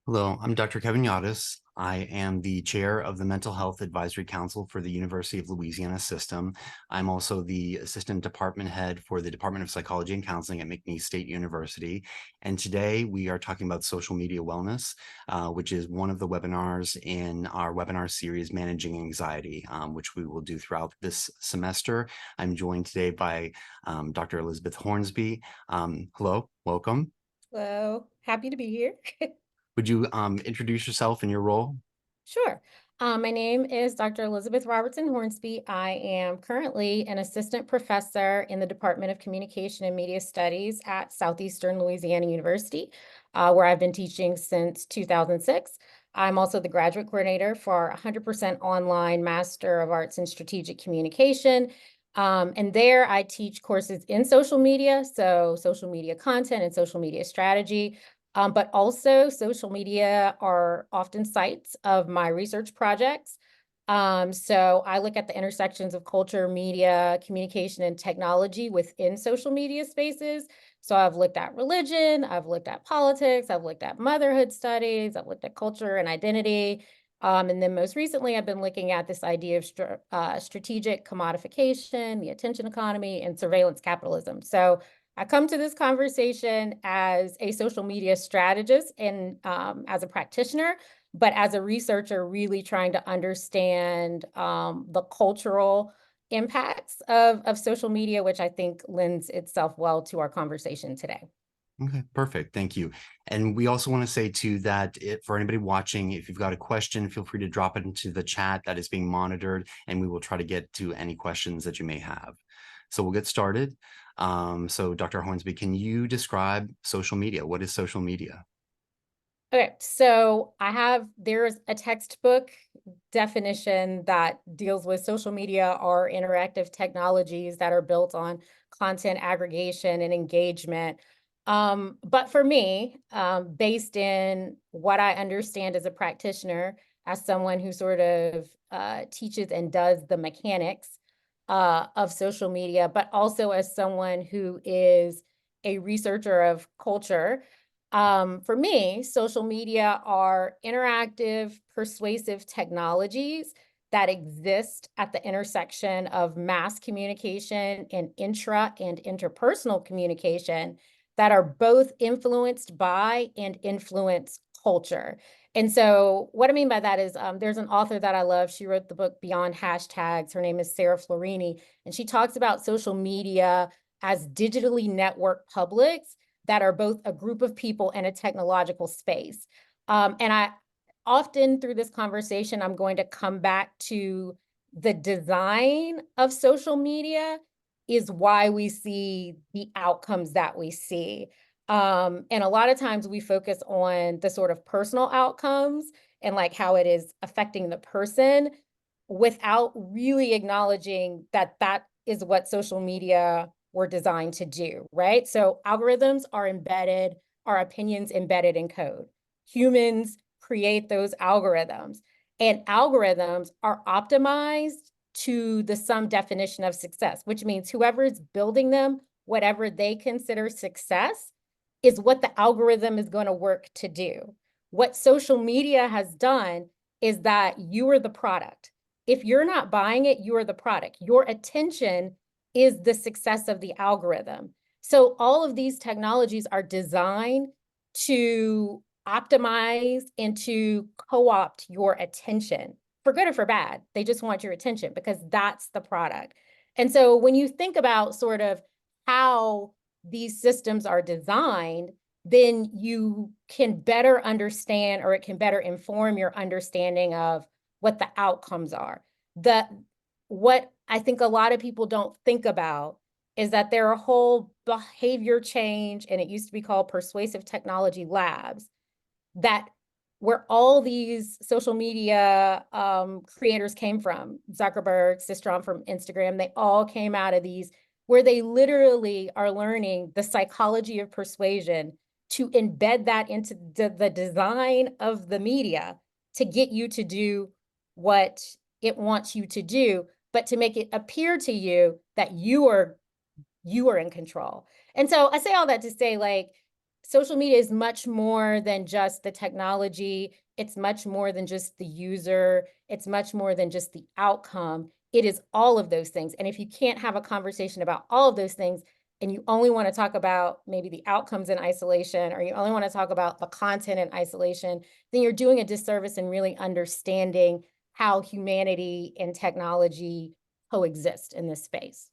Hello, I'm Dr. Kevin Yaudes. I am the chair of the Mental Health Advisory Council for the University of Louisiana system. I'm also the assistant department head for the Department of Psychology and Counseling at McNeese State University. And today we are talking about social media wellness, which is one of the webinars in our webinar series, Managing Anxiety, which we will do throughout this semester. I'm joined today by Dr. Elizabeth Hornsby. Hello, welcome. Hello, happy to be here. Would you introduce yourself and your role? Sure. My name is Dr. Elizabeth Robertson Hornsby. I am currently an assistant professor in the Department of Communication and Media Studies at Southeastern Louisiana University, where I've been teaching since 2006. I'm also the graduate coordinator for our 100% online Master of Arts in Strategic Communication. And there I teach courses in social media, so social media content and social media strategy. But also social media are often sites of my research projects. So I look at the intersections of culture, media, communication, and technology within social media spaces. So I've looked at religion, I've looked at politics, I've looked at motherhood studies, I've looked at culture and identity. And then most recently, I've been looking at this idea of strategic commodification, the attention economy, and surveillance capitalism. So I come to this conversation as a social media strategist and as a practitioner, but as a researcher, really trying to understand the cultural impacts of social media, which I think lends itself well to our conversation today. Okay, perfect. Thank you. And we also want to say too that for anybody watching, if you've got a question, feel free to drop it into the chat that is being monitored, and we will try to get to any questions that you may have. So we'll get started. So Dr. Hornsby, can you describe social media? What is social media? Okay, so there's a textbook definition that deals with social media are interactive technologies that are built on content aggregation and engagement. But for me, based in what I understand as a practitioner, as someone who sort of teaches and does the mechanics of social media, but also as someone who is a researcher of culture, for me, social media are interactive, persuasive technologies that exist at the intersection of mass communication and intra and interpersonal communication that are both influenced by and influence culture. And so what I mean by that is there's an author that I love. She wrote the book Beyond Hashtags. Her name is Sarah Florini, and she talks about social media as digitally networked publics that are both a group of people and a technological space. And I often through this conversation, I'm going to come back to the design of social media is why we see the outcomes that we see. And a lot of times we focus on the sort of personal outcomes and like how it is affecting the person without really acknowledging that that is what social media were designed to do, right? So algorithms are embedded, our opinions embedded in code. Humans create those algorithms, and algorithms are optimized to the some definition of success, which means whoever is building them, whatever they consider success, is what the algorithm is going to work to do. What social media has done is that you are the product. If you're not buying it, you are the product. Your attention is the success of the algorithm. So all of these technologies are designed to optimize and to co-opt your attention for good or for bad. They just want your attention because that's the product. And so when you think about sort of how these systems are designed, then you can better understand or it can better inform your understanding of what the outcomes are. What I think a lot of people don't think about is that there are whole behavior change, and it used to be called persuasive technology labs, that where all these social media creators came from. Zuckerberg, Sistrom from Instagram, they all came out of these where they literally are learning the psychology of persuasion to embed that into the design of the media to get you to do what it wants you to do, but to make it appear to you that you are in control. And so I say all that to say, like, social media is much more than just the technology. It's much more than just the user. It's much more than just the outcome. It is all of those things. And if you can't have a conversation about all of those things, and you only want to talk about maybe the outcomes in isolation, or you only want to talk about the content in isolation, then you're doing a disservice in really understanding how humanity and technology coexist in this space.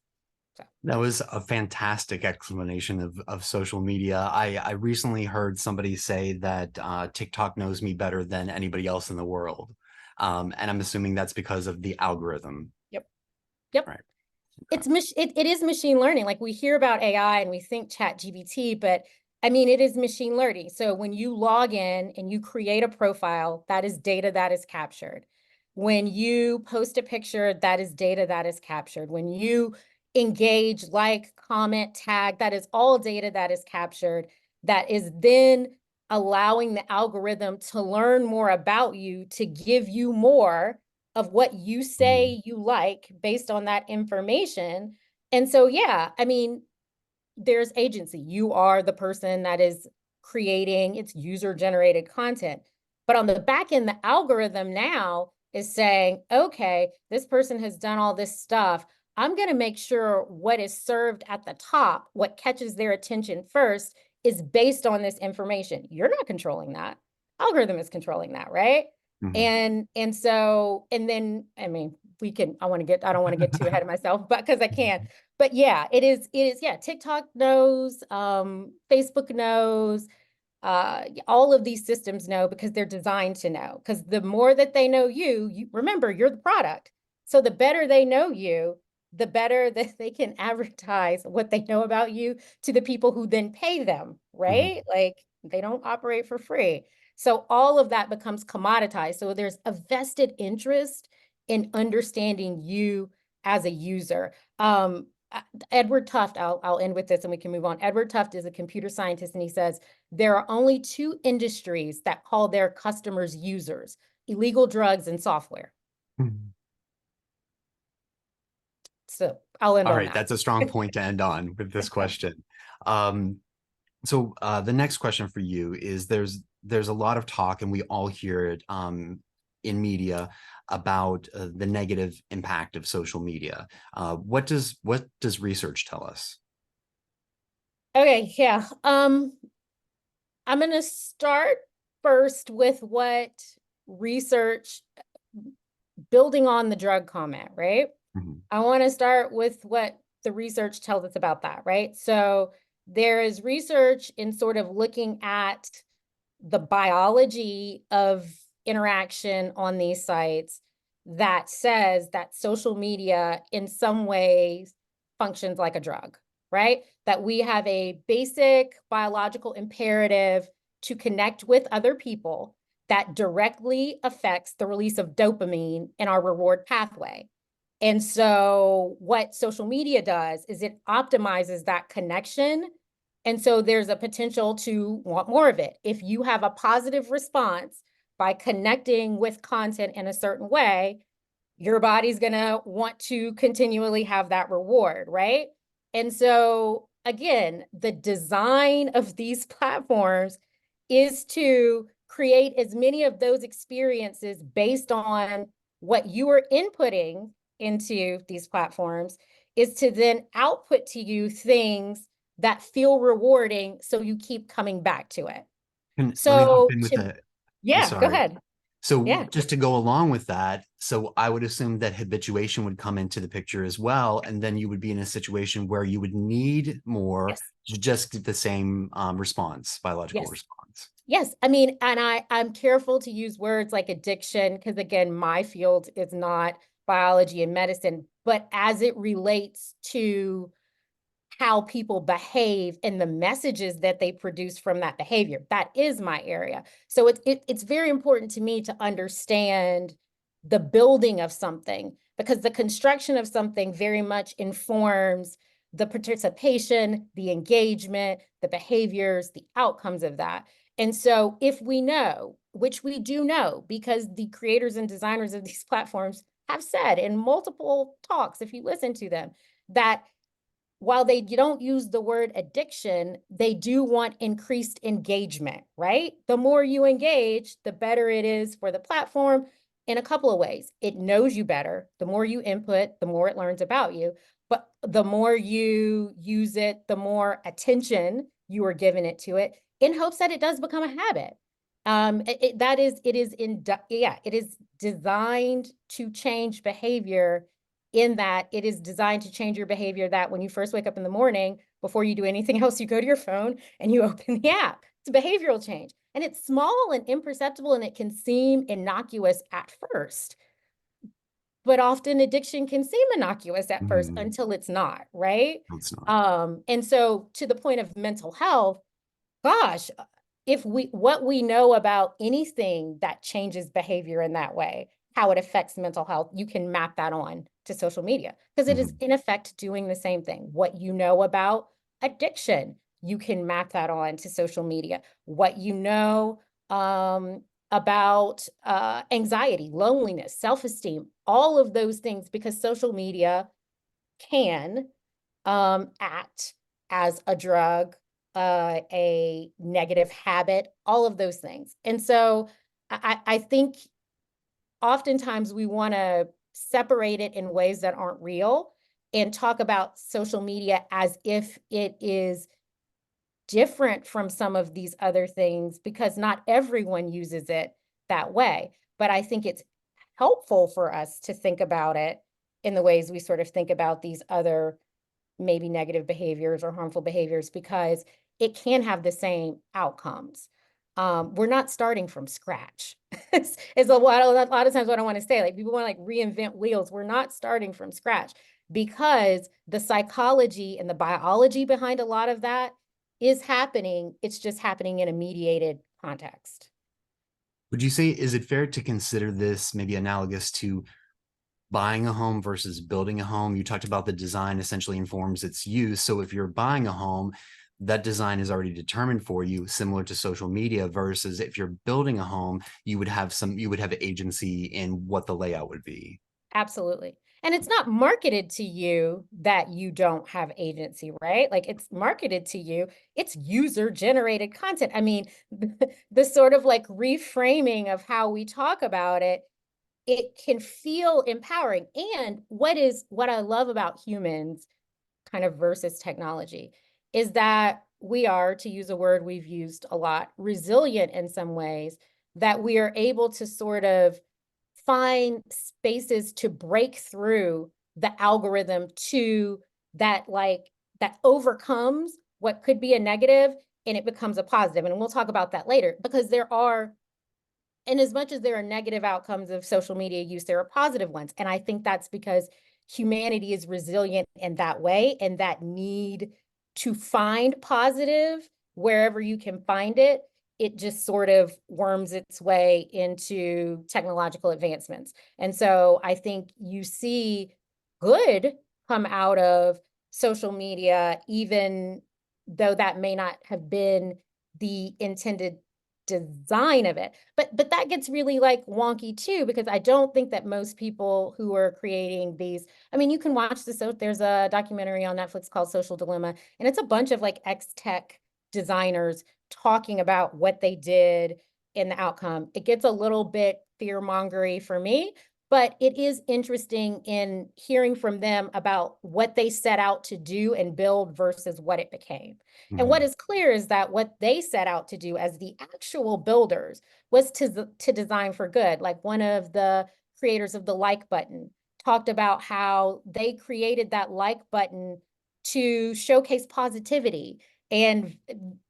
So. That was a fantastic explanation of social media. I recently heard somebody say that TikTok knows me better than anybody else in the world. And I'm assuming that's because of the algorithm. Yep. Yep. Right. It is machine learning. Like, we hear about AI and we think ChatGPT, but I mean, it is machine learning. So when you log in and you create a profile, that is data that is captured. When you post a picture, that is data that is captured. When you engage, like, comment, tag, that is all data that is captured, that is then allowing the algorithm to learn more about you, to give you more of what you say you like based on that information. And so, yeah, I mean, there's agency. You are the person that is creating its user-generated content. But on the back end, the algorithm now is saying, okay, this person has done all this stuff. I'm going to make sure what is served at the top, what catches their attention first, is based on this information. You're not controlling that. Algorithm is controlling that, right? Mm-hmm. And so, and then, I mean, I don't want to get too ahead of myself, but because I can. But yeah, yeah, TikTok knows, Facebook knows, all of these systems know, because they're designed to know. Because the more that they know you, remember, you're the product. So the better they know you, the better that they can advertise what they know about you to the people who then pay them, Mm-hmm. right? Like, they don't operate for free. So all of that becomes commoditized. So there's a vested interest in understanding you as a user. Edward Tufte, I'll end with this and we can move on. Edward Tufte is a computer scientist, and he says there are only two industries that call their customers users: illegal drugs and software. Mm-hmm. So I'll end All on right, that. that's a strong point to end on with this question. Um, so the next question for you is there's a lot of talk, and we all hear it in media about the negative impact of social media. What does research tell us? Okay, yeah. I'm going to start first with what research, building on the drug comment, right? Mhm. I want to start with what the research tells us about that, right? So there is research in sort of looking at the biology of interaction on these sites that says that social media in some ways functions like a drug, right? That we have a basic biological imperative to connect with other people that directly affects the release of dopamine in our reward pathway. And so what social media does is it optimizes that connection. And so there's a potential to want more of it. If you have a positive response by connecting with content in a certain way, your body's going to want to continually have that reward, right? And so, again, the design of these platforms is to create as many of those experiences based on what you are inputting into these platforms, is to then output to you things that feel rewarding, so you keep coming back to it. Let me hop So, in with a, I'm yeah, go sorry. ahead. So Yeah. just to go along with that, so I would assume that habituation would come into the picture as well, and then you would be in a situation where you would need more Yes. to just get the same response, biological Yes. response. Yes. I mean, and I'm careful to use words like addiction, because again, my field is not biology and medicine, but as it relates to how people behave and the messages that they produce from that behavior, that is my area. So it's very important to me to understand the building of something, because the construction of something very much informs the participation, the engagement, the behaviors, the outcomes of that. And so if we know, which we do know, because the creators and designers of these platforms have said in multiple talks, if you listen to them, that while they don't use the word addiction, they do want increased engagement, right? The more you engage, the better it is for the platform in a couple of ways. It knows you better. The more you input, the more it learns about you. But the more you use it, the more attention you are giving it to it in hopes that it does become a habit. It is designed to change behavior, in that it is designed to change your behavior, that when you first wake up in the morning, before you do anything else, you go to your phone and you open the app. It's a behavioral change. And it's small and imperceptible, and it can seem innocuous at first. But often addiction can seem innocuous at first Mhm. until it's not, right? No, it's not. And so to the point of mental health, gosh, if what we know about anything that changes behavior in that way, how it affects mental health, you can map that on to social media, because it is Mhm. in effect doing the same thing. What you know about addiction, you can map that on to social media. What you know about anxiety, loneliness, self-esteem, all of those things, because social media can act as a drug, a negative habit, all of those things. And so I think oftentimes we want to separate it in ways that aren't real and talk about social media as if it is different from some of these other things, because not everyone uses it that way. But I think it's helpful for us to think about it in the ways we sort of think about these other maybe negative behaviors or harmful behaviors, because it can have the same outcomes. We're not starting from scratch. It's a lot of times what I want to say. Like, people want to like reinvent wheels. We're not starting from scratch, because the psychology and the biology behind a lot of that is happening. It's just happening in a mediated context. Would you say, is it fair to consider this maybe analogous to buying a home versus building a home? You talked about the design essentially informs its use. So if you're buying a home, that design is already determined for you, similar to social media, versus if you're building a home, you would have agency in what the layout would be. Absolutely. And it's not marketed to you that you don't have agency, right? Like, it's marketed to you, it's user generated content. I mean, the sort of like reframing of how we talk about it, it can feel empowering. And what I love about humans kind of versus technology is that we are, to use a word we've used a lot, resilient in some ways, that we are able to sort of find spaces to break through the algorithm, to that, like, that overcomes what could be a negative and it becomes a positive. And we'll talk about that later, because there are, and as much as there are negative outcomes of social media use, there are positive ones. And I think that's because humanity is resilient in that way, and that need to find positive wherever you can find it, it just sort of worms its way into technological advancements. And so I think you see good come out of social media, even though that may not have been the intended design of it. But that gets really like wonky too, because I don't think that most people who are creating these, I mean, you can watch this. So there's a documentary on Netflix called Social Dilemma, and it's a bunch of like ex-tech designers talking about what they did in the outcome. It gets a little bit fear-mongery for me, but it is interesting in hearing from them about what they set out to do and build versus what it became. And what Mhm. is clear is that what they set out to do as the actual builders was to design for good. Like, one of the creators of the like button talked about how they created that like button to showcase positivity and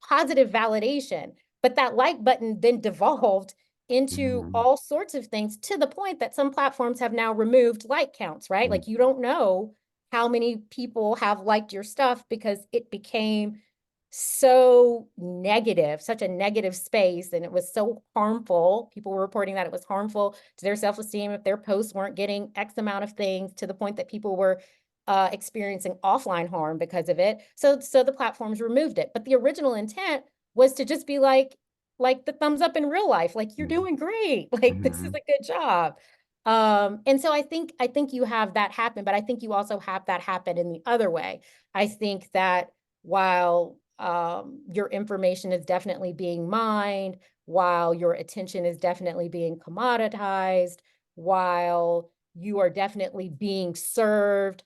positive validation. But that like button then devolved into Mhm. all sorts of things, to the point that some platforms have now removed like counts, right? Mhm. Like, you don't know how many people have liked your stuff, because it became so negative, such a negative space, and it was so harmful. People were reporting that it was harmful to their self-esteem if their posts weren't getting X amount of things, to the point that people were experiencing offline harm because of it. So the platforms removed it. But the original intent was to just be like the thumbs up in real life, like, you're Mhm. doing great, like, this is Mhm. a good job. And so I think you have that happen, but I think you also have that happen in the other way. I think that while your information is definitely being mined, while your attention is definitely being commoditized, while you are definitely being served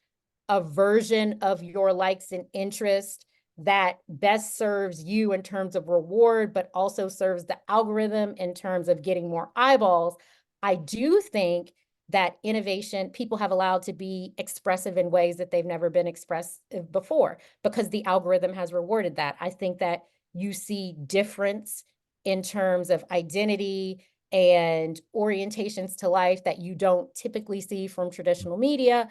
a version of your likes and interest that best serves you in terms of reward, but also serves the algorithm in terms of getting more eyeballs. I do think that innovation, people have allowed to be expressive in ways that they've never been expressed before because the algorithm has rewarded that. I think that you see difference in terms of identity and orientations to life that you don't typically see from traditional media,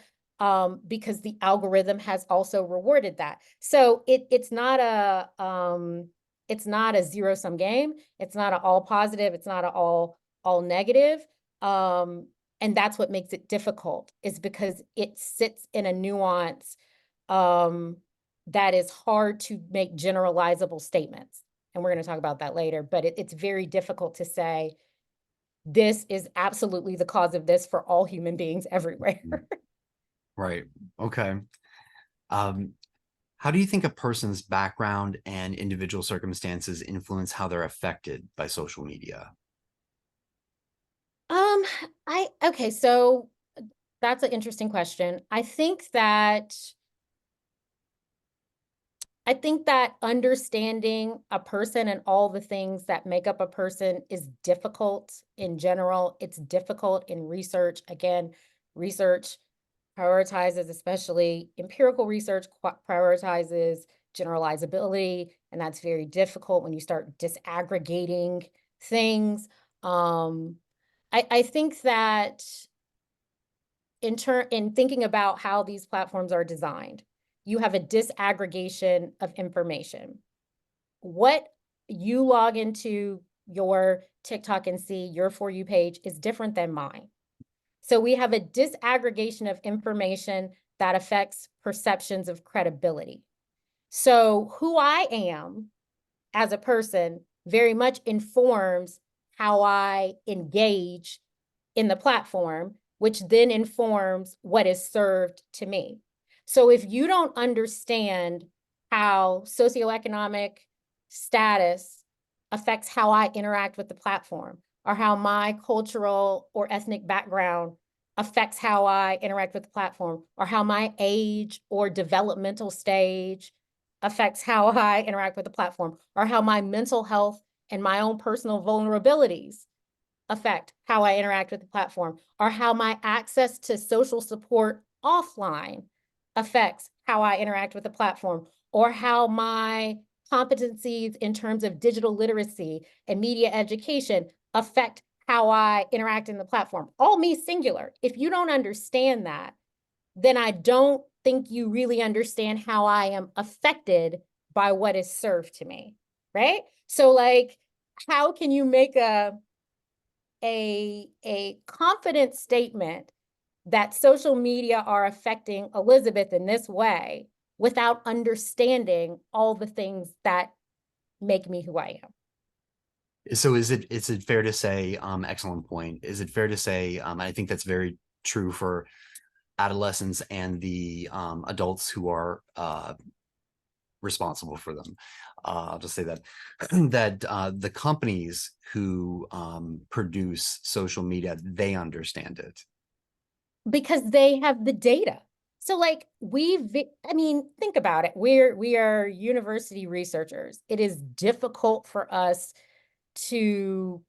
because the algorithm has also rewarded that. So it's not a zero-sum game. It's not an all positive. It's not an all negative. And that's what makes it difficult, is because it sits in a nuance that is hard to make generalizable statements. And we're going to talk about that later, but it's very difficult to say this is absolutely the cause of this for all human beings everywhere. Right. Okay. Um, how do you think a person's background and individual circumstances influence how they're affected by social media? Um, okay, so that's an interesting question. I think that understanding a person and all the things that make up a person is difficult in general. It's difficult in research. Again, research prioritizes, especially empirical research, prioritizes generalizability, and that's very difficult when you start disaggregating things. Um, I think that in thinking about how these platforms are designed, you have a disaggregation of information. What you log into your TikTok and see your For You page is different than mine. So we have a disaggregation of information that affects perceptions of credibility. So who I am as a person very much informs how I engage in the platform, which then informs what is served to me. So if you don't understand how socioeconomic status affects how I interact with the platform, or how my cultural or ethnic background affects how I interact with the platform, or how my age or developmental stage affects how I interact with the platform, or how my mental health and my own personal vulnerabilities affect how I interact with the platform, or how my access to social support offline affects how I interact with the platform, or how my competencies in terms of digital literacy and media education affect how I interact in the platform. All me singular. If you don't understand that, then I don't think you really understand how I am affected by what is served to me, right? So like, how can you make a confident statement that social media are affecting Elizabeth in this way without understanding all the things that make me who I am? So is it fair to say, excellent point. Is it fair to say, I think that's very true for adolescents and the adults who are responsible for them. I'll just say that that the companies who produce social media, they understand it. Because they have the data. So like I mean, think about it. We are university researchers. It is difficult for us to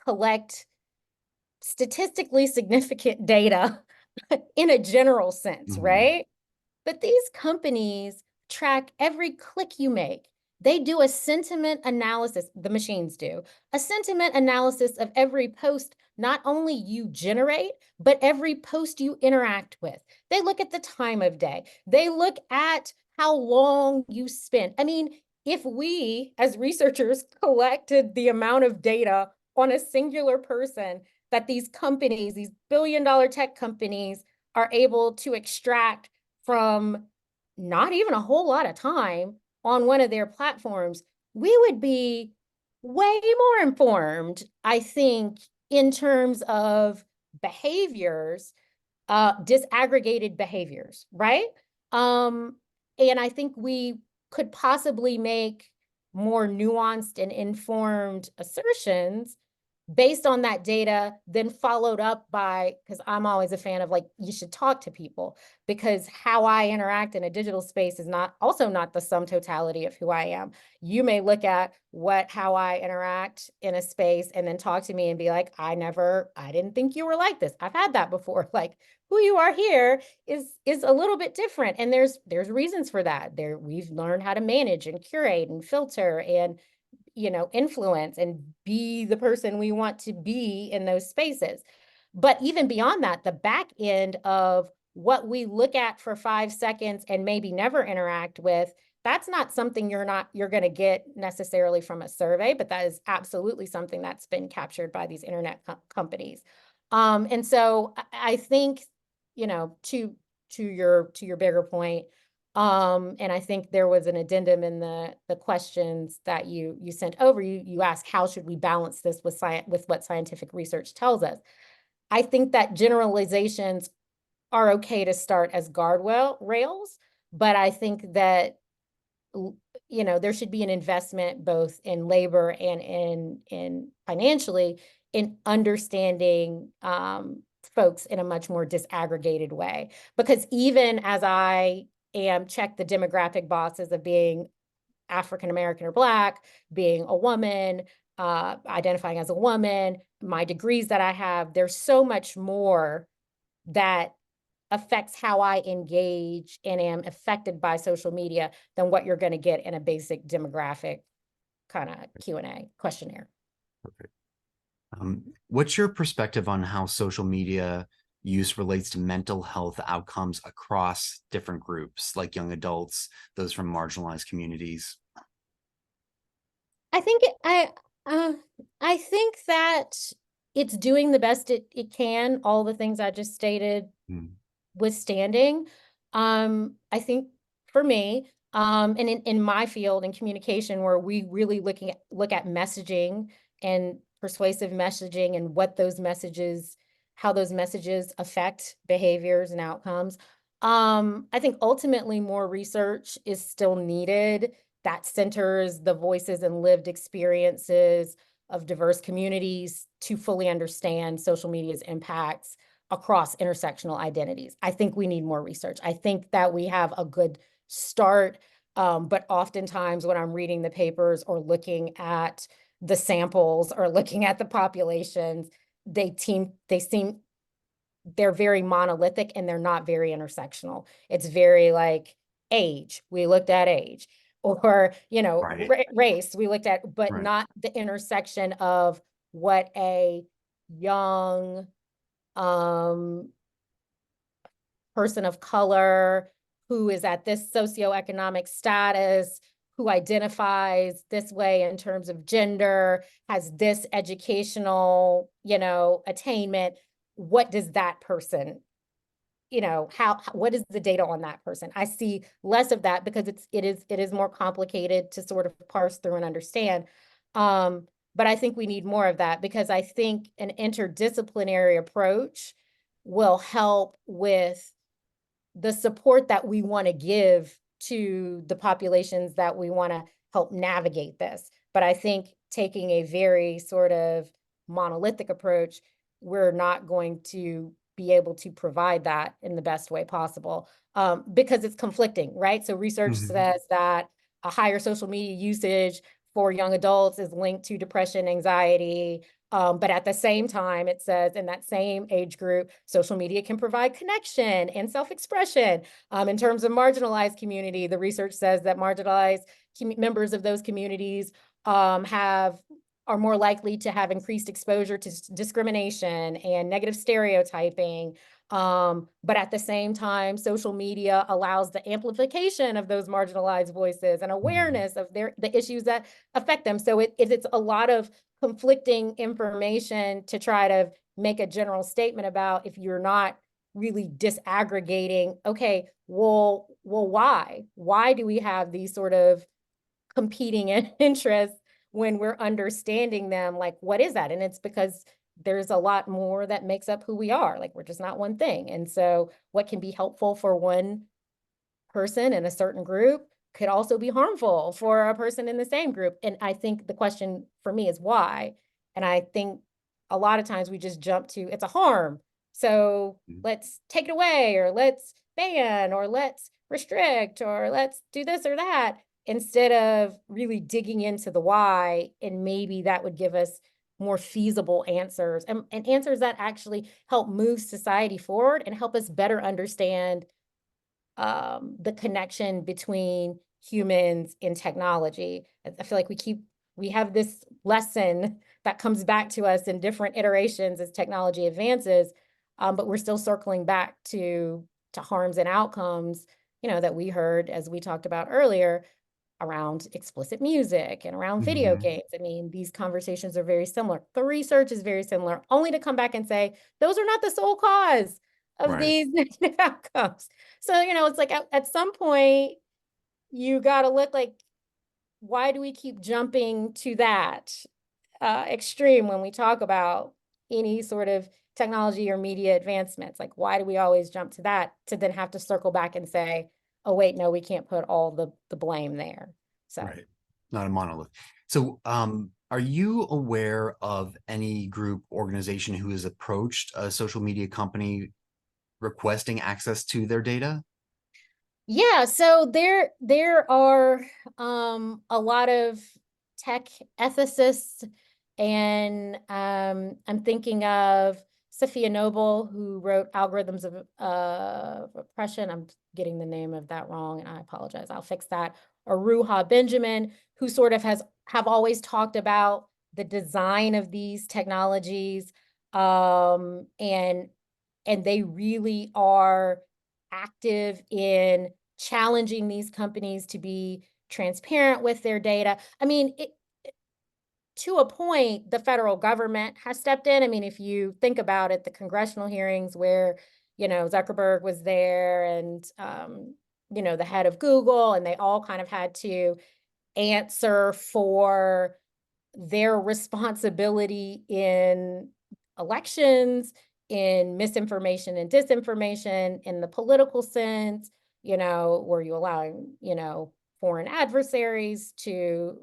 collect statistically significant data in a general sense, Mhm. right? But these companies track every click you make. They do a sentiment analysis, the machines do, a sentiment analysis of every post, not only you generate, but every post you interact with. They look at the time of day. They look at how long you spend. I mean, if we as researchers collected the amount of data on a singular person that these companies, these billion-dollar tech companies, are able to extract from not even a whole lot of time on one of their platforms, we would be way more informed, I think, in terms of behaviors, disaggregated behaviors, right? And I think we could possibly make more nuanced and informed assertions based on that data, then followed up by, because I'm always a fan of like, you should talk to people, because how I interact in a digital space is not the sum totality of who I am. You may look at how I interact in a space and then talk to me and be like, I didn't think you were like this. I've had that before. Like, who you are here is a little bit different. And there's reasons for that. We've learned how to manage and curate and filter and influence and be the person we want to be in those spaces. But even beyond that, the back end of what we look at for 5 seconds and maybe never interact with, that's not something you're going to get necessarily from a survey, but that is absolutely something that's been captured by these internet companies. And so I think, to your bigger point, and I think there was an addendum in the questions that you sent over. You asked, how should we balance this with what scientific research tells us? I think that generalizations are okay to start as guardrail rails, but I think that there should be an investment both in labor and in financially in understanding folks in a much more disaggregated way. Because even as I check the demographic boxes of being African American or Black, being a woman, identifying as a woman, my degrees that I have, there's so much more that affects how I engage and am affected by social media than what you're going to get in a basic demographic kind of Q&A questionnaire. Perfect. What's your perspective on how social media use relates to mental health outcomes across different groups, like young adults, those from marginalized communities? I think I think that it's doing the best it can, all the things I just stated withstanding. I think for me, and in my field in communication, where we really look at messaging and persuasive messaging and how those messages affect behaviors and outcomes. I think ultimately more research is still needed that centers the voices and lived experiences of diverse communities to fully understand social media's impacts across intersectional identities. I think we need more research. I think that we have a good start, but oftentimes when I'm reading the papers or looking at the samples or looking at the populations, they're very monolithic and they're not very intersectional. It's very like age. We looked at age. Or, Right. race we looked at, but Right. not the intersection of what a young person of color who is at this socioeconomic status, who identifies this way in terms of gender, has this educational, attainment. What does that person, what is the data on that person? I see less of that because it is more complicated to sort of parse through and understand. But I think we need more of that because I think an interdisciplinary approach will help with the support that we want to give to the populations that we want to help navigate this. But I think taking a very sort of monolithic approach, we're not going to be able to provide that in the best way possible because it's conflicting, right? So research says that a higher social media usage for young adults is linked to depression, anxiety, but at the same time, it says in that same age group, social media can provide connection and self-expression. In terms of marginalized community, the research says that marginalized members of those communities are more likely to have increased exposure to discrimination and negative stereotyping. But at the same time, social media allows the amplification of those marginalized voices and awareness of the issues that affect them. So it's a lot of conflicting information to try to make a general statement about if you're not really disaggregating, okay, well, why? Why do we have these sort of competing interests when we're understanding them? Like, what is that? And it's because there's a lot more that makes up who we are. Like, we're just not one thing. And so what can be helpful for one person in a certain group could also be harmful for a person in the same group. And I think the question for me is why. And I think a lot of times we just jump to it's a harm. So let's take it away, or let's ban, or let's restrict, or let's do this or that, instead of really digging into the why. And maybe that would give us more feasible answers, and answers that actually help move society forward and help us better understand the connection between humans and technology. I feel like we have this lesson that comes back to us in different iterations as technology advances, but we're still circling back to harms and outcomes, that we heard, as we talked about earlier, around explicit music and around video Mhm. games. I mean, these conversations are very similar. The research is very similar, only to come back and say, those are not the sole cause of Right. these negative outcomes. So, it's like at some point, you got to look like, why do we keep jumping to that extreme when we talk about any sort of technology or media advancements? Like, why do we always jump to that to then have to circle back and say, oh, wait, no, we can't put all the blame there. So. Right. Not a monolith. So, are you aware of any group organization who has approached a social media company requesting access to their data? Yeah, so there are a lot of tech ethicists, and I'm thinking of Sophia Noble, who wrote Algorithms of Oppression. I'm getting the name of that wrong, and I apologize. I'll fix that. Or Ruha Benjamin, who sort of have always talked about the design of these technologies, and they really are active in challenging these companies to be transparent with their data. I mean, to a point, the federal government has stepped in. I mean, if you think about it, the congressional hearings where, Zuckerberg was there, and, the head of Google, and they all kind of had to answer for their responsibility in elections, in misinformation and disinformation, in the political sense. Were you allowing, foreign adversaries to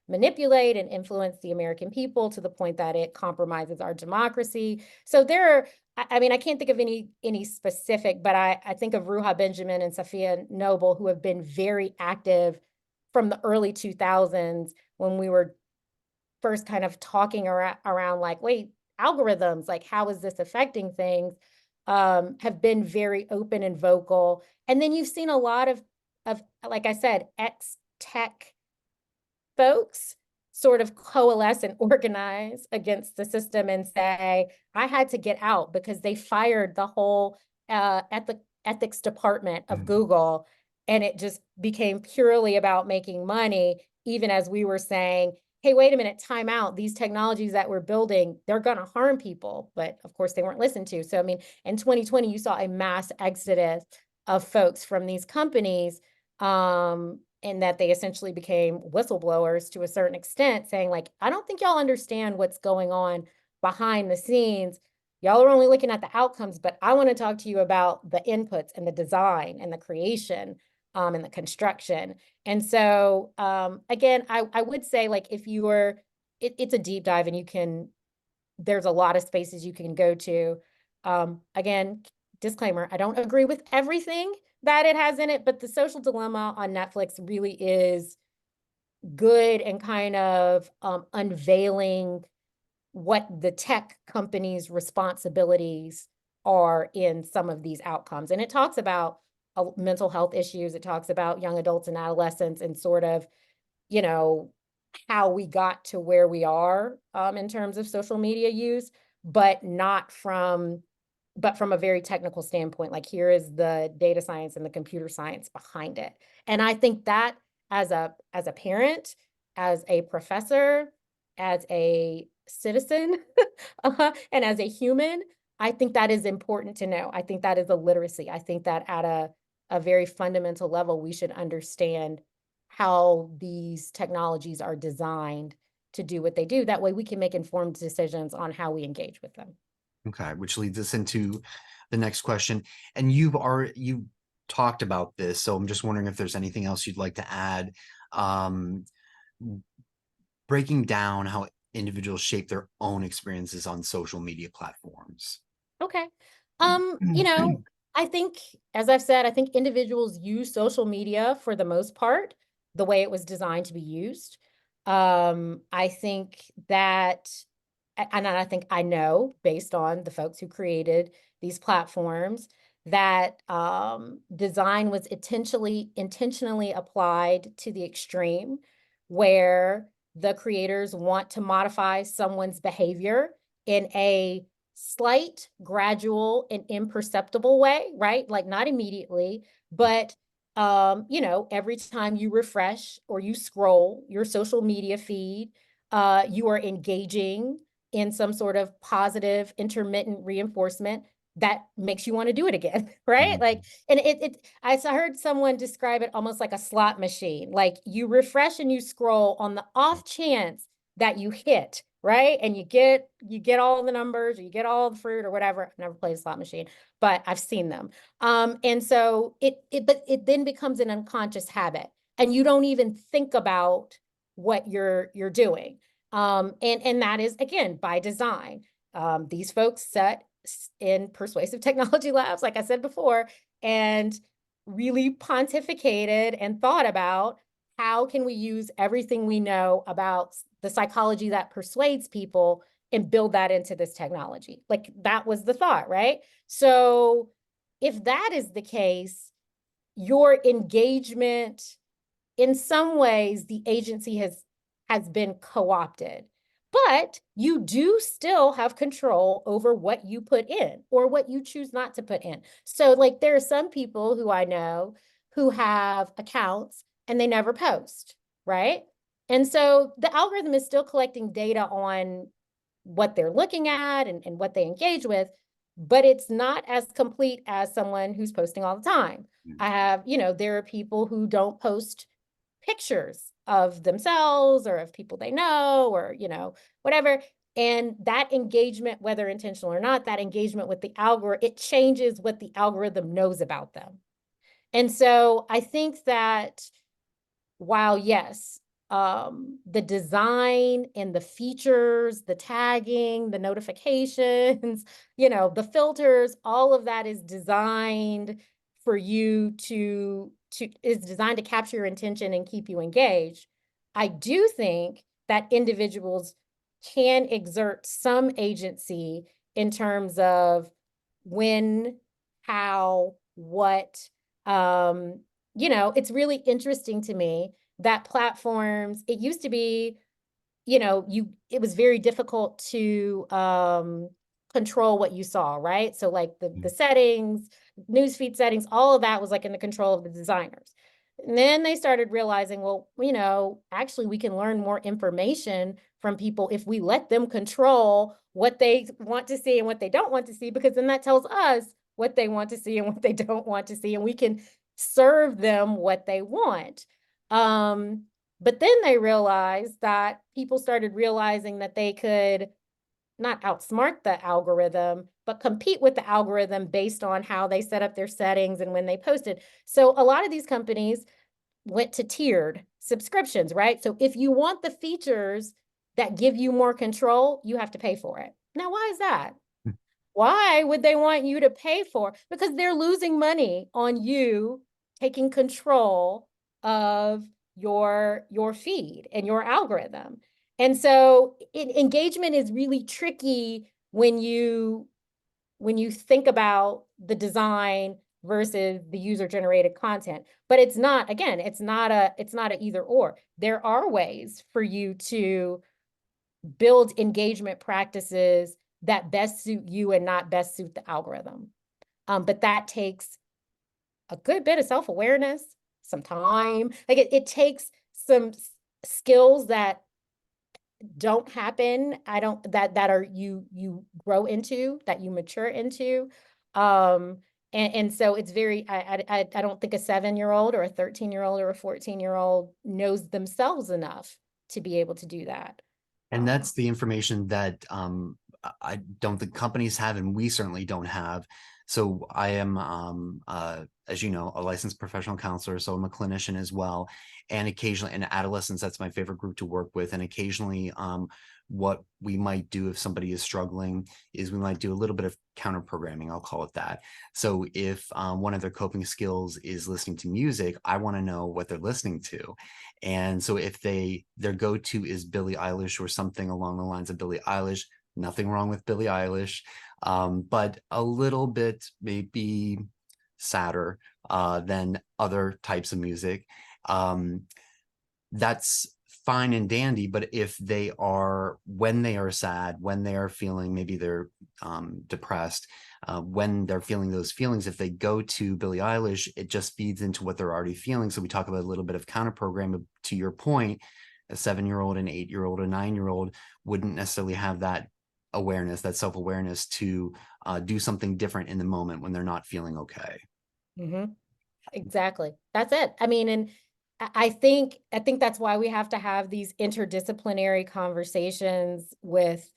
manipulate and influence the American people to the point that it compromises our democracy? So there are, I mean, I can't think of any specific, but I think of Ruha Benjamin and Sophia Noble, who have been very active from the early 2000s, when we were first kind of talking around like, wait, algorithms, like, how is this affecting things, have been very open and vocal. And then you've seen a lot of, like I said, ex-tech folks sort of coalesce and organize against the system and say, I had to get out because they fired the whole ethics department of Mhm. Google. And it just became purely about making money, even as we were saying, hey, wait a minute, time out. These technologies that we're building, they're going to harm people. But of course, they weren't listened to. So, I mean, in 2020, you saw a mass exodus of folks from these companies, and that they essentially became whistleblowers to a certain extent, saying like, I don't think y'all understand what's going on behind the scenes. Y'all are only looking at the outcomes, but I want to talk to you about the inputs and the design and the creation, and the construction. And so, again, I would say, like, if you were, it's a deep dive, and there's a lot of spaces you can go to. Again, disclaimer, I don't agree with everything that it has in it, but The Social Dilemma on Netflix really is good, and kind of unveiling what the tech companies' responsibilities are in some of these outcomes. And it talks about mental health issues. It talks about young adults and adolescents, and sort of, you know, how we got to where we are, in terms of social media use, but not from but from a very technical standpoint. Like, here is the data science and the computer science behind it. And I think that, as a parent, as a professor, as a citizen, and as a human, I think that is important to know. I think that is a literacy. I think that at a very fundamental level, we should understand how these technologies are designed, to do what they do. That way we can make informed decisions on how we engage with them. Okay, which leads us into the next question. And you talked about this, so I'm just wondering if there's anything else you'd like to add. Um, Breaking down how individuals shape their own experiences on social media platforms. Okay. I think, as I've said, I think individuals use social media for the most part the way it was designed to be used. I think that, and I think I know based on the folks who created these platforms that design was intentionally applied to the extreme, where the creators want to modify someone's behavior in a slight, gradual, and imperceptible way, right? Like not immediately, but every time you refresh or you scroll your social media feed, you are engaging in some sort of positive intermittent reinforcement that makes you want to do it again, right? Mhm. Like, and I heard someone describe it almost like a slot machine. Like you refresh and you scroll on the off chance that you hit, right? And you get all the numbers, or you get all the fruit or whatever. I've never played a slot machine, but I've seen them. And so but it then becomes an unconscious habit, and you don't even think about what you're doing. And that is again by design. These folks set in persuasive technology labs, like I said before, and really pontificated and thought about how can we use everything we know about the psychology that persuades people and build that into this technology. Like that was the thought, right? So if that is the case, your engagement, in some ways, the agency has been co-opted, but you do still have control over what you put in or what you choose not to put in. So like there are some people who I know who have accounts and they never post, right? And so the algorithm is still collecting data on what they're looking at and what they engage with, but it's not as complete as someone who's posting all the time. I have, there are people who don't post pictures of themselves or of people they know, or whatever. And that engagement, whether intentional or not, that engagement with the algorithm, it changes what the algorithm knows about them. And so I think that while yes, the design and the features, the tagging, the notifications, the filters, all of that is designed for you is designed to capture your attention and keep you engaged. I do think that individuals can exert some agency in terms of when, how, what, it's really interesting to me that platforms, it used to be, it was very difficult to control what you saw, right? So like the settings, newsfeed settings, all of that was like in the control of the designers. And then they started realizing, well, actually we can learn more information from people if we let them control what they want to see and what they don't want to see, because then that tells us what they want to see and what they don't want to see, and we can serve them what they want. But then they realized that people started realizing that they could not outsmart the algorithm, but compete with the algorithm based on how they set up their settings and when they posted. So a lot of these companies went to tiered subscriptions, right? So if you want the features that give you more control, you have to pay for it. Now, why is that? Why would they want you to pay for? Because they're losing money on you taking control of your feed and your algorithm. And so engagement is really tricky when you think about the design versus the user generated content. But it's not, again, it's not a either or. There are ways for you to build engagement practices that best suit you and not best suit the algorithm. But that takes a good bit of self-awareness, some time. Like it takes some skills that don't happen. That are you grow into, that you mature into. And so it's very, I don't think a 7-year-old or a 13-year-old or a 14-year-old knows themselves enough to be able to do that. And that's the information that I don't think companies have, and we certainly don't have. So I am, as you know, a licensed professional counselor, so I'm a clinician as well. And occasionally, and adolescents, that's my favorite group to work with. And occasionally, what we might do if somebody is struggling is we might do a little bit of counter programming, I'll call it that. So if one of their coping skills is listening to music, I want to know what they're listening to. And so if their go-to is Billie Eilish or something along the lines of Billie Eilish, nothing wrong with Billie Eilish, but a little bit maybe sadder than other types of music. That's fine and dandy, but if they are, when they are sad, when they are feeling, maybe they're depressed, when they're feeling those feelings, if they go to Billie Eilish, it just feeds into what they're already feeling. So we talk about a little bit of counter program. To your point, a 7-year-old, an 8-year-old, a 9-year-old wouldn't necessarily have that awareness, that self-awareness to do something different in the moment when they're not feeling okay. Mm-hmm. Exactly. That's it. I mean, and I think that's why we have to have these interdisciplinary conversations with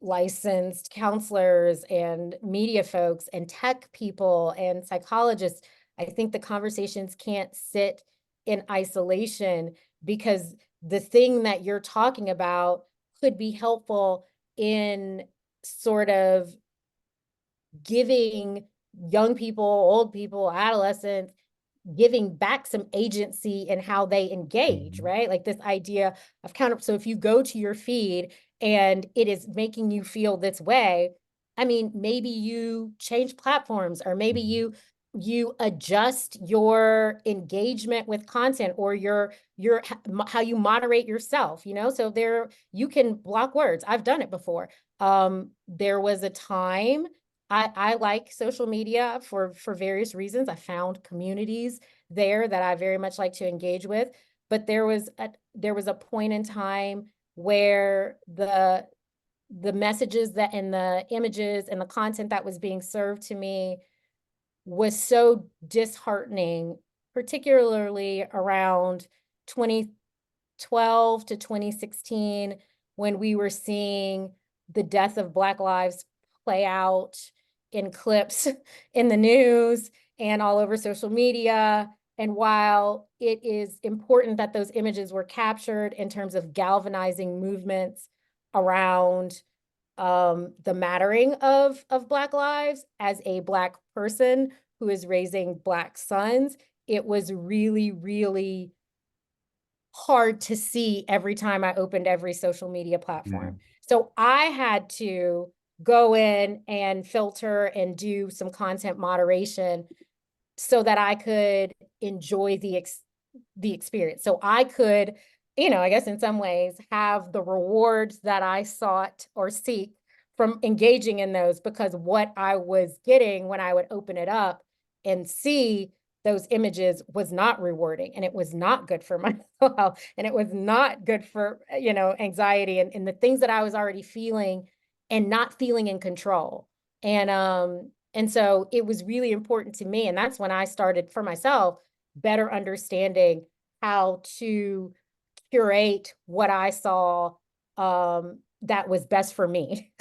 licensed counselors and media folks and tech people and psychologists. I think the conversations can't sit in isolation, because the thing that you're talking about could be helpful in sort of giving young people, old people, adolescents, giving back some agency in how they engage, Mhm. right? Like this idea of counter. So if you go to your feed and it is making you feel this way, I mean, maybe you change platforms, or maybe Mhm. you adjust your engagement with content, or your how you moderate yourself, you know? So there, you can block words. I've done it before. There was a time I like social media for various reasons. I found communities there that I very much like to engage with. But there was a point in time where the messages that and the images and the content that was being served to me was so disheartening, particularly around 2012 to 2016, when we were seeing the death of Black lives play out in clips in the news and all over social media. And while it is important that those images were captured in terms of galvanizing movements around the mattering of Black lives, as a Black person who is raising Black sons, it was really, really hard to see every time I opened every social media platform. Mhm. So I had to go in and filter and do some content moderation so that I could enjoy the experience. So I could, you know, I guess in some ways have the rewards that I sought or seek from engaging in those, because what I was getting when I would open it up and see those images was not rewarding, and it was not good for my mental health, and it was not good for, you know, anxiety and the things that I was already feeling and not feeling in control. And so it was really important to me. And that's when I started for myself better understanding how to curate what I saw that was best for me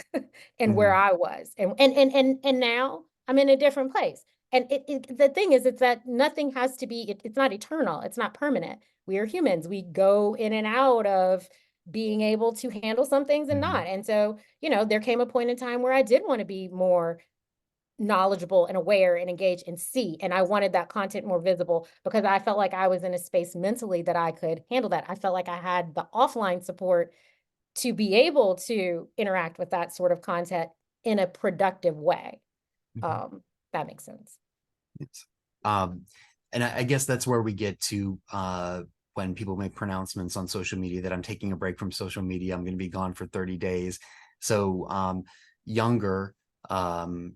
and where Mhm. I was. And now I'm in a different place. And the thing is, it's that nothing has to be, it's not eternal, it's not permanent. We are humans. We go in and out of being able to handle some things and Mhm. not. And so, you know, there came a point in time where I did want to be more knowledgeable and aware and engage and see. And I wanted that content more visible because I felt like I was in a space mentally that I could handle that. I felt like I had the offline support to be able to interact with that sort of content in a productive way. Mhm. Um, that makes sense. Yes. Um, and I guess that's where we get to when people make pronouncements on social media that I'm taking a break from social media, I'm going to be gone for 30 days. So younger um,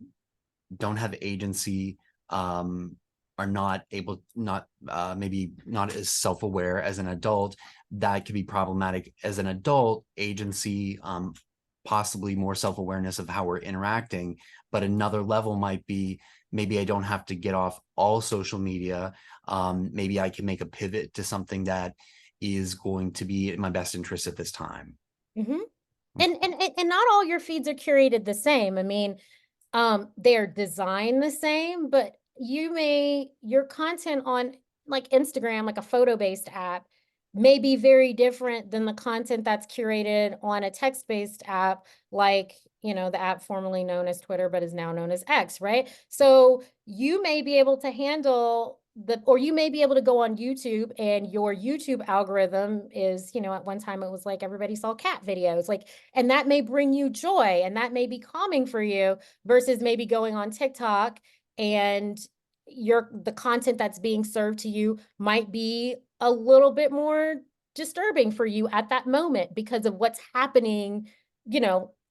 don't have agency, are not able, not maybe not as self-aware as an adult. That could be problematic. As an adult, agency, possibly more self-awareness of how we're interacting, but another level might be maybe I don't have to get off all social media. Maybe I can make a pivot to something that is going to be in my best interest at this time. Mhm. And not all your feeds are curated the same. I mean, they're designed the same, but your content on like Instagram, like a photo-based app, may be very different than the content that's curated on a text-based app, like, the app formerly known as Twitter, but is now known as X, right? So you may be able to handle or you may be able to go on YouTube and your YouTube algorithm is, at one time it was like everybody saw cat videos, like, and that may bring you joy and that may be calming for you versus maybe going on TikTok and the content that's being served to you might be a little bit more disturbing for you at that moment because of what's happening,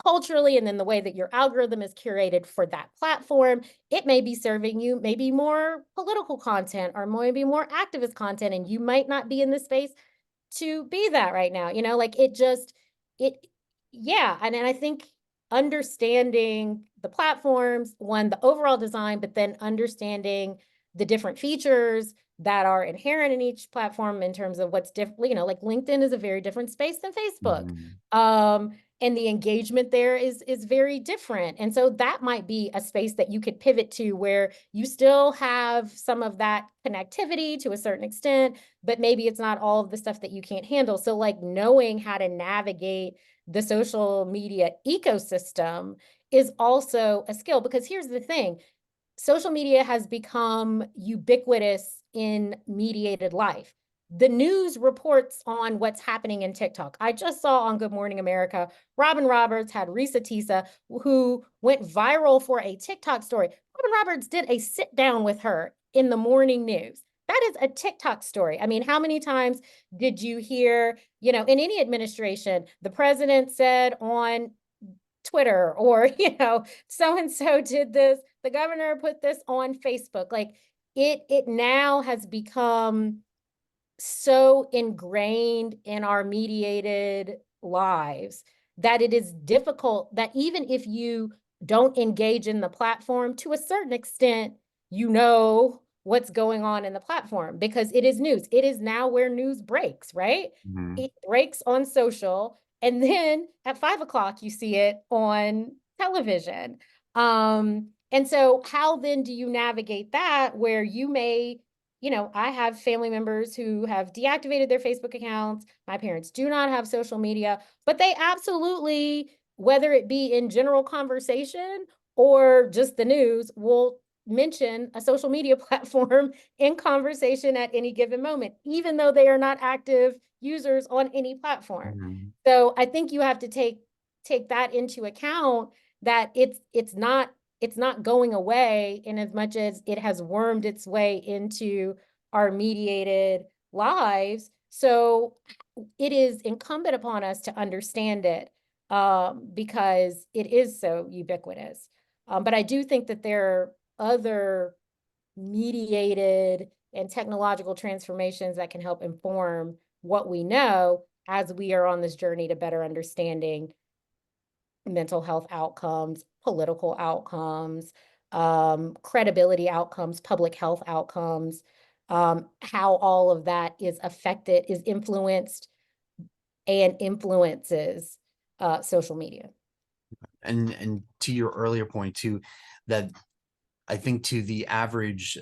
culturally, and then the way that your algorithm is curated for that platform. It may be serving you maybe more political content or maybe more activist content, and you might not be in the space to be that right now, like it, yeah. And then I think understanding the platforms, one, the overall design, but then understanding the different features that are inherent in each platform in terms of what's different, like LinkedIn is a very different space than Facebook. Mhm. And the engagement there is very different. And so that might be a space that you could pivot to where you still have some of that connectivity to a certain extent, but maybe it's not all of the stuff that you can't handle. So like knowing how to navigate the social media ecosystem is also a skill, because here's the thing. Social media has become ubiquitous in mediated life. The news reports on what's happening in TikTok. I just saw on Good Morning America, Robin Roberts had Risa Tisa, who went viral for a TikTok story. Robin Roberts did a sit down with her in the morning news. That is a TikTok story. I mean, how many times did you hear, in any administration, the president said on Twitter, or, so and so did this, the governor put this on Facebook. Like it now has become so ingrained in our mediated lives that it is difficult that even if you don't engage in the platform, to a certain extent, what's going on in the platform because it is news. It is now where news breaks, right? Mhm. It breaks on social, and then at 5 o'clock, you see it on television. And so how then do you navigate that where you may, I have family members who have deactivated their Facebook accounts. My parents do not have social media, but they absolutely, whether it be in general conversation or just the news, will mention a social media platform in conversation at any given moment, even though they are not active users on any platform. Mhm. So I think you have to take that into account, that it's not going away in as much as it has wormed its way into our mediated lives. So it is incumbent upon us to understand it, because it is so ubiquitous. But I do think that there are other mediated and technological transformations that can help inform what we know as we are on this journey to better understanding mental health outcomes, political outcomes, credibility outcomes, public health outcomes, how all of that is influenced and influences social media. And to your earlier point too, that I think to the average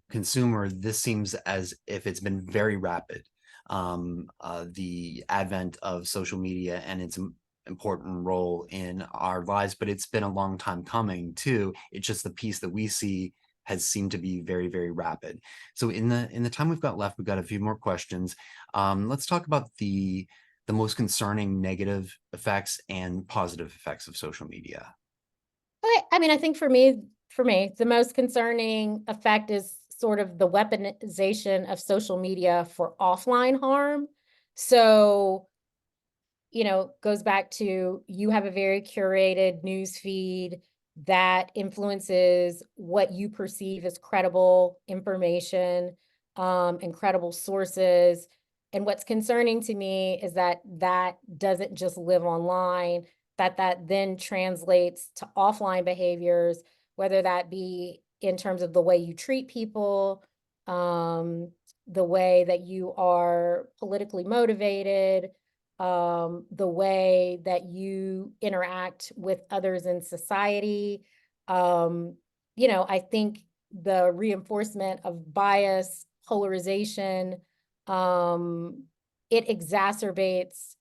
consumer, this seems as if it's been very rapid. The advent of social media and its important role in our lives, but it's been a long time coming too. It's just the piece that we see has seemed to be very, very rapid. So in the time we've got left, we've got a few more questions. Let's talk about the most concerning negative effects and positive effects of social media. Okay, I mean, I think for me, the most concerning effect is sort of the weaponization of social media for offline harm. So, goes back to, you have a very curated news feed that influences what you perceive as credible information, and credible sources. And what's concerning to me is that that doesn't just live online, that then translates to offline behaviors, whether that be in terms of the way you treat people, the way that you are politically motivated, the way that you interact with others in society. I think the reinforcement of bias, polarization, it exacerbates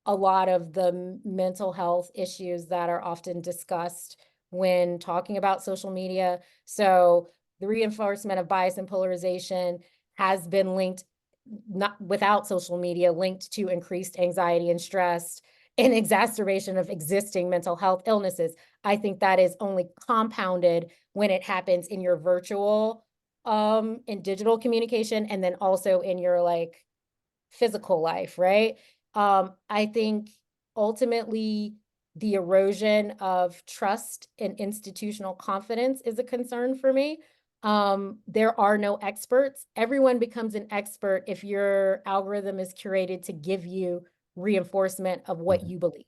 a lot of the mental health issues that are often discussed when talking about social media. So the reinforcement of bias and polarization has been linked, not without social media, linked to increased anxiety and stress and exacerbation of existing mental health illnesses. I think that is only compounded when it happens in your virtual in digital communication, and then also in your physical life, right? I think ultimately the erosion of trust and institutional confidence is a concern for me. There are no experts. Everyone becomes an expert if your algorithm is curated to give you reinforcement of what you believe.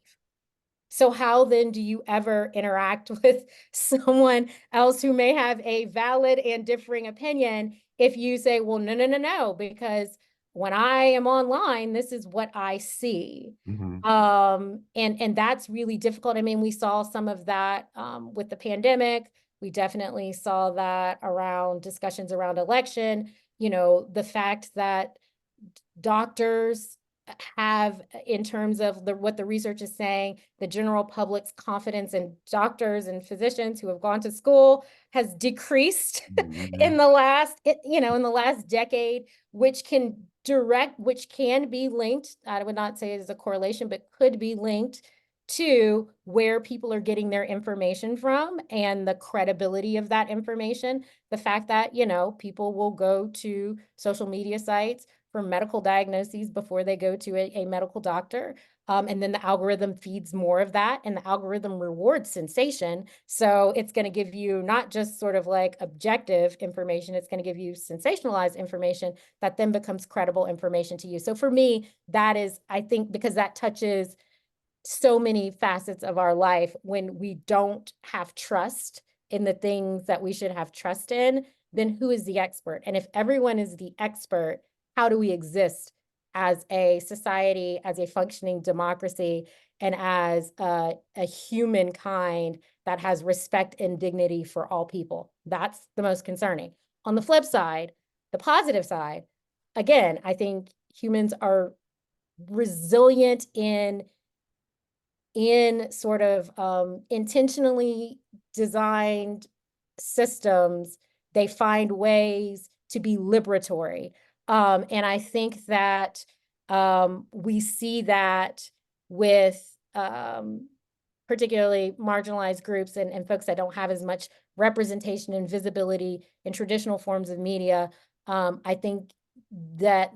So how then do you ever interact with someone else who may have a valid and differing opinion if you say, well, no, no, no, no, because when I am online, this is what I see. Mhm. And that's really difficult. I mean, we saw some of that with the pandemic. We definitely saw that around discussions around election, the fact that doctors have, in terms of what the research is saying, the general public's confidence in doctors and physicians who have gone to school has decreased in Mhm. the last, in the last decade, which can be linked. I would not say it is a correlation, but could be linked to where people are getting their information from and the credibility of that information. The fact that, people will go to social media sites for medical diagnoses before they go to a medical doctor. And then the algorithm feeds more of that, and the algorithm rewards sensation. So it's going to give you not just sort of like objective information, it's going to give you sensationalized information that then becomes credible information to you. So for me, that is, I think, because that touches so many facets of our life. When we don't have trust in the things that we should have trust in, then who is the expert? And if everyone is the expert, how do we exist as a society, as a functioning democracy, and as a humankind that has respect and dignity for all people? That's the most concerning. On the flip side, the positive side, again, I think humans are resilient in sort of intentionally designed systems. They find ways to be liberatory. And I think that we see that with particularly marginalized groups and folks that don't have as much representation and visibility in traditional forms of media. I think that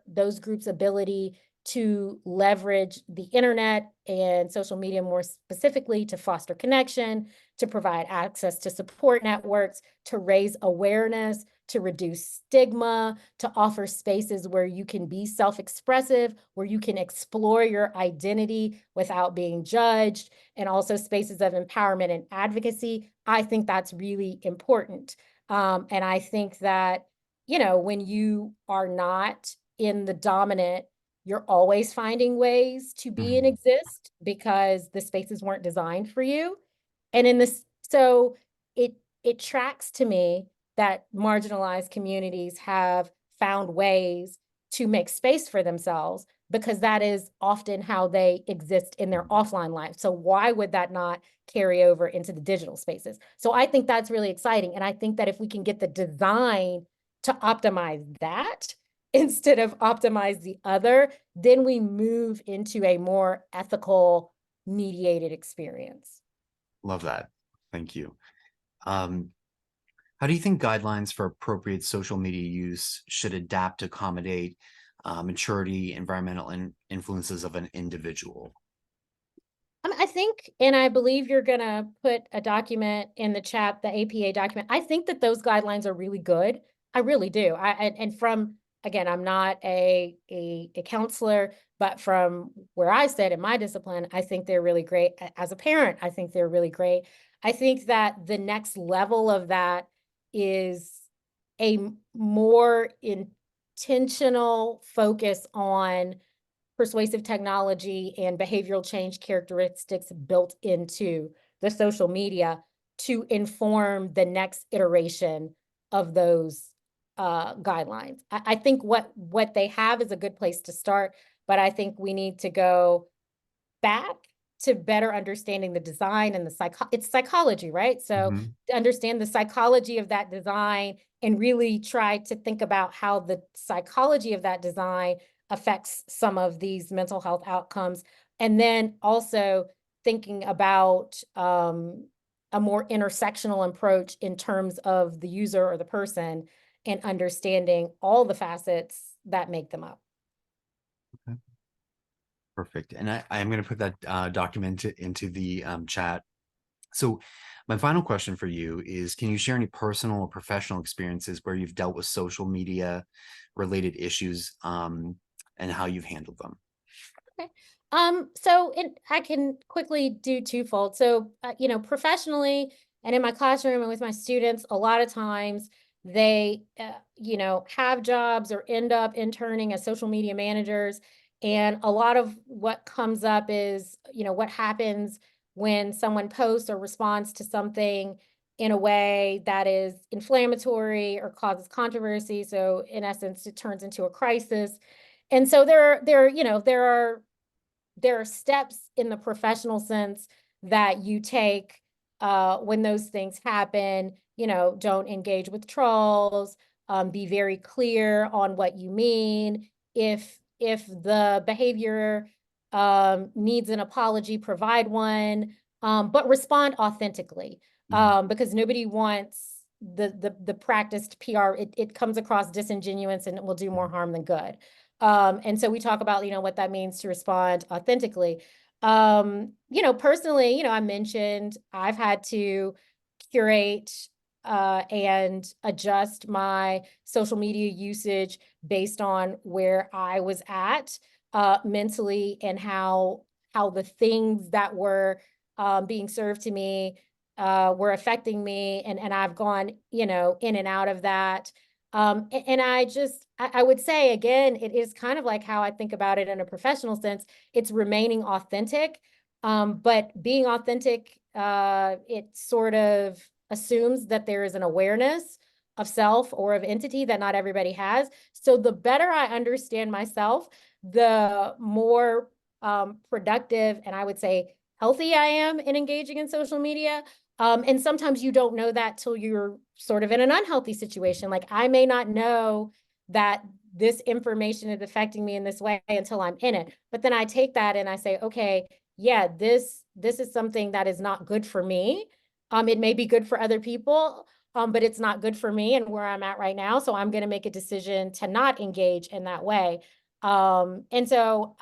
those groups' ability to leverage the internet and social media more specifically to foster connection, to provide access to support networks, to raise awareness, to reduce stigma, to offer spaces where you can be self-expressive, where you can explore your identity without being judged, and also spaces of empowerment and advocacy. I think that's really important. And I think that, when you are not in the dominant, you're always finding ways to be and Mhm. exist because the spaces weren't designed for you. And in this, so it tracks to me that marginalized communities have found ways to make space for themselves, because that is often how they exist in their offline life. So why would that not carry over into the digital spaces? So I think that's really exciting. And I think that if we can get the design to optimize that instead of optimize the other, then we move into a more ethical mediated experience. Love that. Thank you. Um, how do you think guidelines for appropriate social media use should adapt to accommodate maturity, environmental influences of an individual? I think, and I believe you're going to put a document in the chat, the APA document. I think that those guidelines are really good. I really do. And from, again, I'm not a counselor, but from where I sit in my discipline, I think they're really great. As a parent, I think they're really great. I think that the next level of that is a more intentional focus on persuasive technology and behavioral change characteristics built into the social media to inform the next iteration of those guidelines. I think what they have is a good place to start, but I think we need to go back to better understanding the design and it's psychology, right? So Mhm. to understand the psychology of that design and really try to think about how the psychology of that design affects some of these mental health outcomes. And then also thinking about a more intersectional approach in terms of the user or the person and understanding all the facets that make them up. Okay. Perfect. And I'm going to put that document into the chat. So my final question for you is, can you share any personal or professional experiences where you've dealt with social media related issues and how you've handled them? Okay. I can quickly do twofold. So, professionally and in my classroom and with my students, a lot of times they, have jobs or end up interning as social media managers. And a lot of what comes up is, what happens when someone posts or responds to something in a way that is inflammatory or causes controversy. So, in essence, it turns into a crisis. And so there are steps in the professional sense that you take when those things happen. Don't engage with trolls. Be very clear on what you mean. If the behavior needs an apology, provide one, but respond authentically, Mhm. because nobody wants the practiced PR. It comes across disingenuous and it will do more harm than good. And so we talk about, what that means to respond authentically. Personally, I mentioned I've had to curate and adjust my social media usage based on where I was at mentally and how the things that were being served to me were affecting me, and I've gone, in and out of that. And I would say again, it is kind of like how I think about it in a professional sense. It's remaining authentic, but being authentic, it sort of assumes that there is an awareness of self or of entity that not everybody has. So the better I understand myself, the more productive and I would say healthy I am in engaging in social media. And sometimes you don't know that till you're sort of in an unhealthy situation. Like I may not know that this information is affecting me in this way until I'm in it. But then I take that and I say, okay, yeah, this is something that is not good for me. It may be good for other people, but it's not good for me and where I'm at right now. So I'm going to make a decision to not engage in that way. And so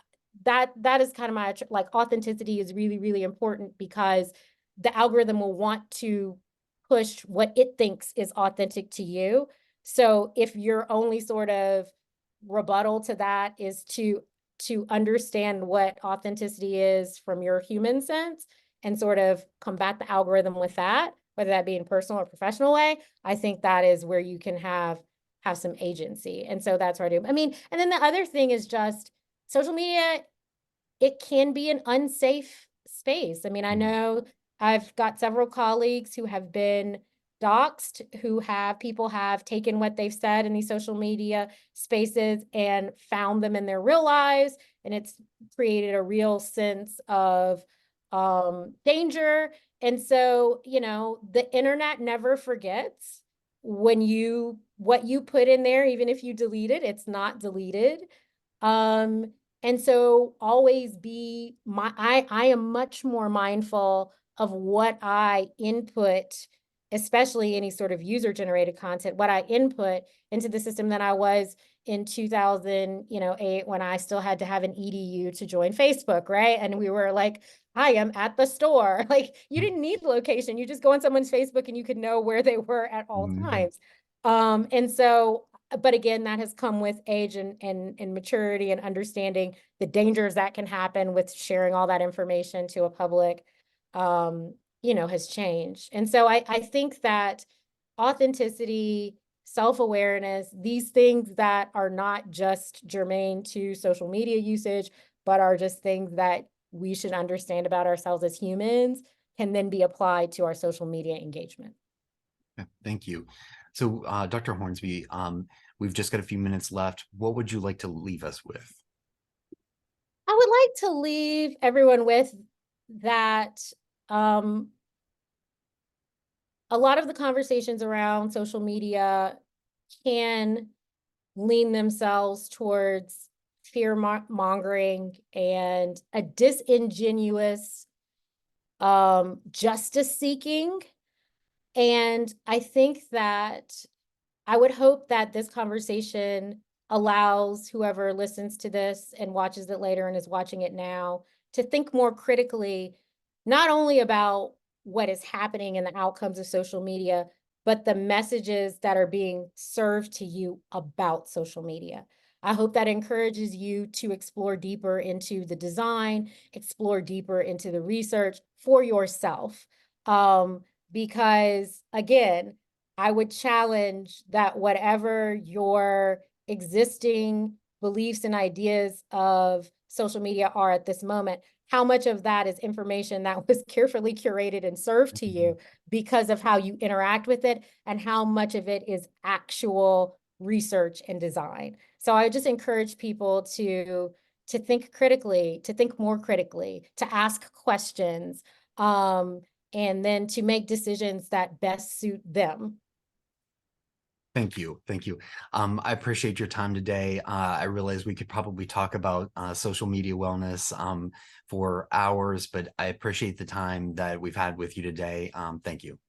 that is kind of my like authenticity is really, really important because the algorithm will want to push what it thinks is authentic to you. So if your only sort of rebuttal to that is to understand what authenticity is from your human sense and sort of combat the algorithm with that, whether that be in personal or professional way, I think that is where you can have some agency. And so that's what I do. I mean, and then the other thing is just social media, it can be an unsafe space. I mean, I Mhm. know I've got several colleagues who have been doxxed, people have taken what they've said in these social media spaces and found them in their real lives. And it's created a real sense of danger. And so, the internet never forgets what you put in there, even if you delete it, it's not deleted. Um, and so always be I am much more mindful of what I input, especially any sort of user generated content, what I input into the system than I was in 2008 when I still had to have an EDU to join Facebook, right? And we were like, I am at the store. Like you didn't need location. You just go on someone's Facebook and you could know where they were at all Mhm. times. And so but again, that has come with age and maturity and understanding the dangers that can happen with sharing all that information to a public, has changed. And so I think that authenticity self-awareness, these things that are not just germane to social media usage, but are just things that we should understand about ourselves as humans, can then be applied to our social media engagement. Okay, thank you. So, Dr. Hornsby, we've just got a few minutes left. What would you like to leave us with? I would like to leave everyone with that um, a lot of the conversations around social media can lean themselves towards fear mongering and a disingenuous justice seeking. And I think that I would hope that this conversation allows whoever listens to this and watches it later and is watching it now to think more critically, not only about what is happening and the outcomes of social media, but the messages that are being served to you about social media. I hope that encourages you to explore deeper into the design, explore deeper into the research for yourself. Because again, I would challenge that whatever your existing beliefs and ideas of social media are at this moment, how much of that is information that was carefully curated and served to you because of how you interact with it, and how much of it is actual research and design. So I just encourage people to think critically, to think more critically, to ask questions, and then to make decisions that best suit them. Thank you. Thank you. I appreciate your time today. I realize we could probably talk about social media wellness for hours, but I appreciate the time that we've had with you today. Thank you.